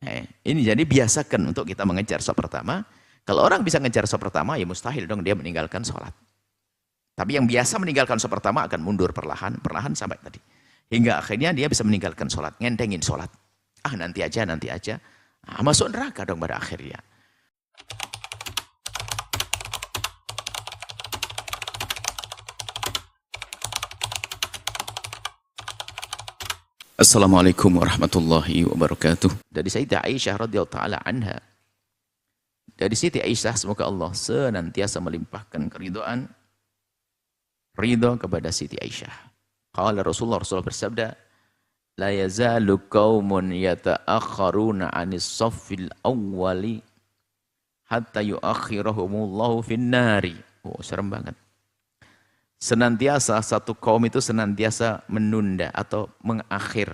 Ini jadi biasakan untuk kita mengejar shaf pertama. Kalau orang bisa ngejar shaf pertama, ya mustahil dong dia meninggalkan sholat. Tapi yang biasa meninggalkan shaf pertama akan mundur perlahan sampai tadi. Hingga akhirnya dia bisa meninggalkan sholat, ngentengin sholat. Ah nanti aja. Masuk neraka dong pada akhirnya. Assalamualaikum warahmatullahi wabarakatuh. Dari Sayyidah Aisyah radhiyallahu taala anha. Dari Siti Aisyah, semoga Allah senantiasa melimpahkan keridhaan ridha kepada Siti Aisyah. Qala Rasulullah bersabda, la yazalu qaumun yata'akharuna 'anis saffil awwali hatta yuakhirahumullahu fin nari. Oh, serem banget. Senantiasa satu kaum itu senantiasa menunda atau mengakhir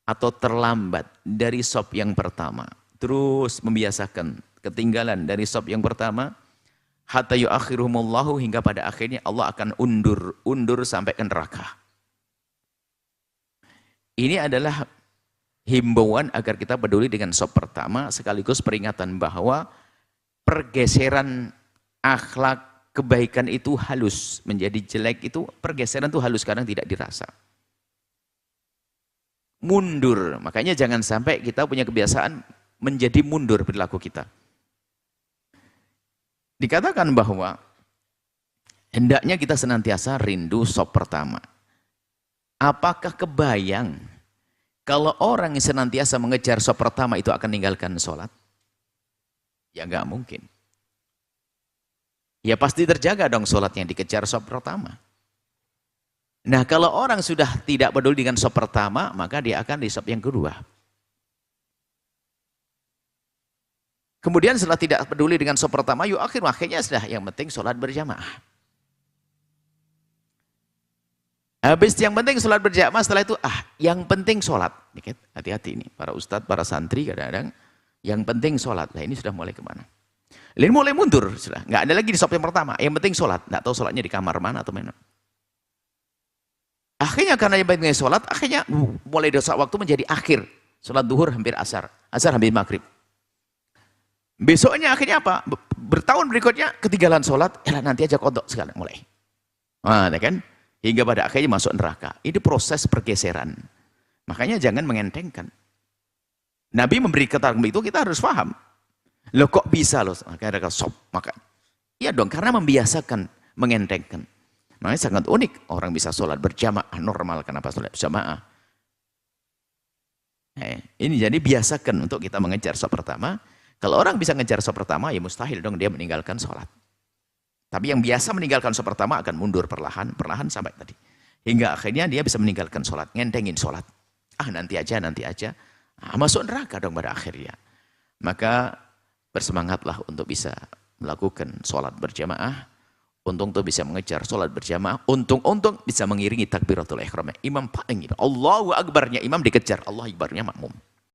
atau terlambat dari shaf yang pertama. Terus membiasakan ketinggalan dari shaf yang pertama hatta yuakhirhumullahu, hingga pada akhirnya Allah akan undur sampai ke neraka. Ini adalah himbauan agar kita peduli dengan shaf pertama, sekaligus peringatan bahwa pergeseran akhlak kebaikan itu halus, menjadi jelek itu pergeseran itu halus, kadang tidak dirasa. Mundur, makanya jangan sampai kita punya kebiasaan menjadi mundur perilaku kita. Dikatakan bahwa hendaknya kita senantiasa rindu shaf pertama. Apakah kebayang kalau orang yang senantiasa mengejar shaf pertama itu akan meninggalkan sholat? Ya nggak mungkin. Ya pasti terjaga dong sholat yang dikejar shaf pertama. Nah kalau orang sudah tidak peduli dengan shaf pertama, maka dia akan di shaf yang kedua. Kemudian setelah tidak peduli dengan shaf pertama, akhirnya sudah yang penting sholat berjamaah. Habis yang penting sholat berjamaah, setelah itu yang penting sholat. Hati-hati ini para ustadz, para santri kadang-kadang yang penting sholat. Nah ini sudah mulai kemana? Lain mulai mundur, sudah nggak ada lagi di shaf yang pertama. Yang penting sholat, nggak tahu sholatnya di kamar mana atau mana. Akhirnya karena yang penting sholat, akhirnya mulai dosa waktu menjadi akhir. Sholat duhur hampir asar hampir maghrib. Besoknya akhirnya apa? Bertahun berikutnya ketinggalan sholat, nanti aja kodok sekali mulai. Nah, kan? Hingga pada akhirnya masuk neraka. Ini proses pergeseran. Makanya jangan mengentengkan. Nabi memberi keterangan itu, kita harus paham. Loh kok bisa loh, makanya ada shaf, maka iya dong, karena membiasakan mengentengkan. Makanya sangat unik orang bisa sholat berjamaah normal. Kenapa sholat berjamaah? Ini jadi biasakan untuk kita mengejar shaf pertama. Kalau orang bisa ngejar shaf pertama, ya mustahil dong dia meninggalkan sholat. Tapi yang biasa meninggalkan shaf pertama akan mundur perlahan sampai tadi. Hingga akhirnya dia bisa meninggalkan sholat, ngentengin sholat. Nanti aja. Masuk neraka dong pada akhirnya. Maka bersemangatlah untuk bisa melakukan sholat berjamaah, untung bisa mengejar sholat berjamaah, untung bisa mengiringi takbiratul ihram. Imam paling Allahu Akbarnya imam dikejar, Allah Akbarnya makmum.